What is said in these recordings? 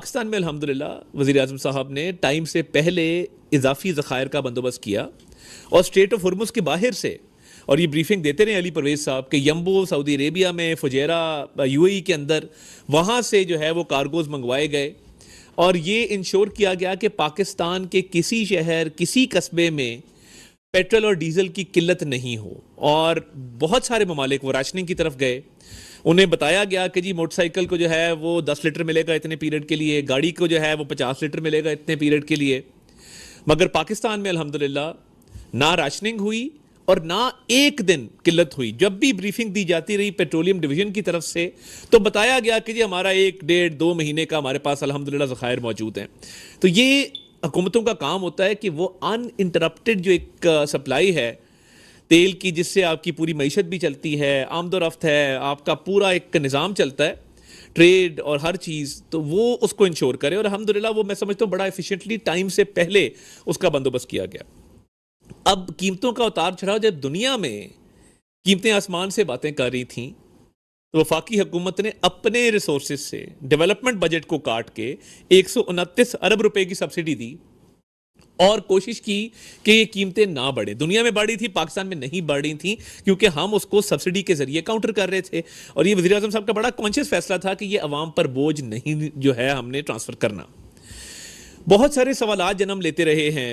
पाकिस्तान में अल्हम्दुलिल्लाह वज़ीर-ए-आज़म साहब ने टाइम से पहले इजाफी ज़खायर का बंदोबस्त किया और स्ट्रेट ऑफ हुर्मुज़ के बाहर से, और ये ब्रीफिंग देते रहे अली परवेज़ साहब कि यम्बो सऊदी अरेबिया में, फुजैरा यूएई के अंदर, वहाँ से जो है वो कार्गोज़ मंगवाए गए और ये इंश्योर किया गया कि पाकिस्तान के किसी शहर, किसी कस्बे में पेट्रोल और डीजल की किल्लत नहीं हो। और बहुत सारे ममालिक वो राशनिंग की तरफ गए। उन्हें बताया गया कि जी मोटरसाइकिल को जो है वो 10 लीटर मिलेगा इतने पीरियड के लिए, गाड़ी को जो है वो 50 लीटर मिलेगा इतने पीरियड के लिए। मगर पाकिस्तान में अल्हम्दुलिल्लाह ना राशनिंग हुई और ना एक दिन किल्लत हुई। जब भी ब्रीफिंग दी जाती रही पेट्रोलियम डिवीजन की तरफ से तो बताया गया कि जी हमारा 1-1.5-2 महीने का हमारे पास अल्हम्दुलिल्लाह ज़खायर मौजूद हैं। तो ये हुकूमतों का काम होता है कि वो अनइंटरप्टेड जो एक सप्लाई है तेल की, जिससे आपकी पूरी मईशत भी चलती है, आमदोरफ्त है, आपका पूरा एक निज़ाम चलता है, ट्रेड और हर चीज़, तो वो उसको इंश्योर करे। और अल्हम्दुलिल्लाह वो मैं समझता हूँ बड़ा एफिशिएंटली टाइम से पहले उसका बंदोबस्त किया गया। अब कीमतों का उतार चढ़ाव, जब दुनिया में कीमतें आसमान से बातें कर रही थी तो वफाकी हुकूमत ने अपने रिसोर्सेज से डेवलपमेंट बजट को काट के 129 अरब रुपए की सब्सिडी दी और कोशिश की कि ये कीमतें ना बढ़े। दुनिया में बढ़ी थी, पाकिस्तान में नहीं बढ़ी थी, क्योंकि हम उसको सब्सिडी के जरिए काउंटर कर रहे थे। और ये वज़ीर आज़म साहब का बड़ा कॉन्शियस फैसला था कि ये अवाम पर बोझ नहीं जो है हमने ट्रांसफर करना। बहुत सारे सवालात जन्म लेते रहे हैं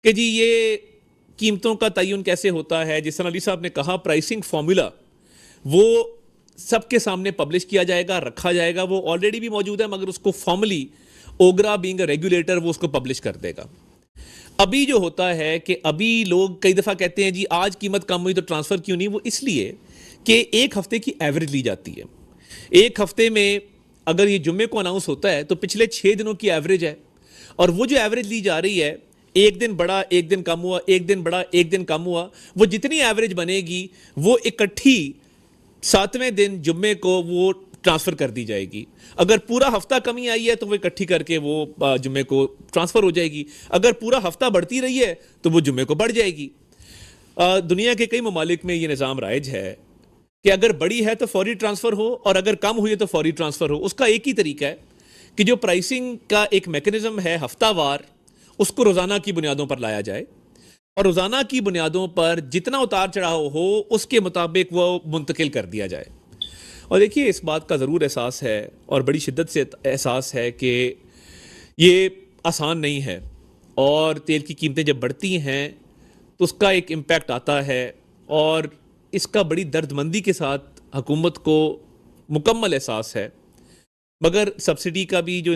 कि जी ये कीमतों का तयन कैसे होता है। जिस तरह अली साहब ने कहा, प्राइसिंग फार्मूला वो सबके सामने पब्लिश किया जाएगा, रखा जाएगा। वो ऑलरेडी भी मौजूद है, मगर उसको formally OGRA being a regulator वो उसको पब्लिश कर देगा। अभी जो होता है कि अभी लोग कई दफ़ा कहते हैं जी आज कीमत कम हुई तो ट्रांसफ़र क्यों नहीं। वो इसलिए कि एक हफ्ते की एवरेज ली जाती है। एक हफ्ते में अगर ये जुम्मे को अनाउंस होता है तो पिछले 6 दिनों की एवरेज है, और वो जो एवरेज ली जा रही है, एक दिन बढ़ा एक दिन कम हुआ, एक दिन बढ़ा एक दिन कम हुआ, वो जितनी एवरेज बनेगी वो इकट्ठी 7वें दिन जुम्मे को वो ट्रांसफ़र कर दी जाएगी। अगर पूरा हफ्ता कमी आई है तो वो इकट्ठी करके वो जुम्मे को ट्रांसफ़र हो जाएगी। अगर पूरा हफ्ता बढ़ती रही है तो वो जुम्मे को बढ़ जाएगी। दुनिया के कई ममालिक में ये निज़ाम राइज है कि अगर बड़ी है तो फौरी ट्रांसफ़र हो और अगर कम हुई है तो फौरी ट्रांसफ़र हो। उसका एक ही तरीका है कि जो प्राइसिंग का एक मैकेनिज़्म है हफ्तावार, उसको रोज़ाना की बुनियादों पर लाया जाए और रोज़ाना की बुनियादों पर जितना उतार चढ़ाव हो उसके मुताबिक वो मुंतकिल कर दिया जाए। और देखिए, इस बात का ज़रूर एहसास है और बड़ी शिद्दत से एहसास है कि ये आसान नहीं है, और तेल की कीमतें जब बढ़ती हैं तो उसका एक इम्पैक्ट आता है, और इसका बड़ी दर्दमंदी के साथ हुकूमत को मुकम्मल एहसास है। मगर सब्सिडी का भी जो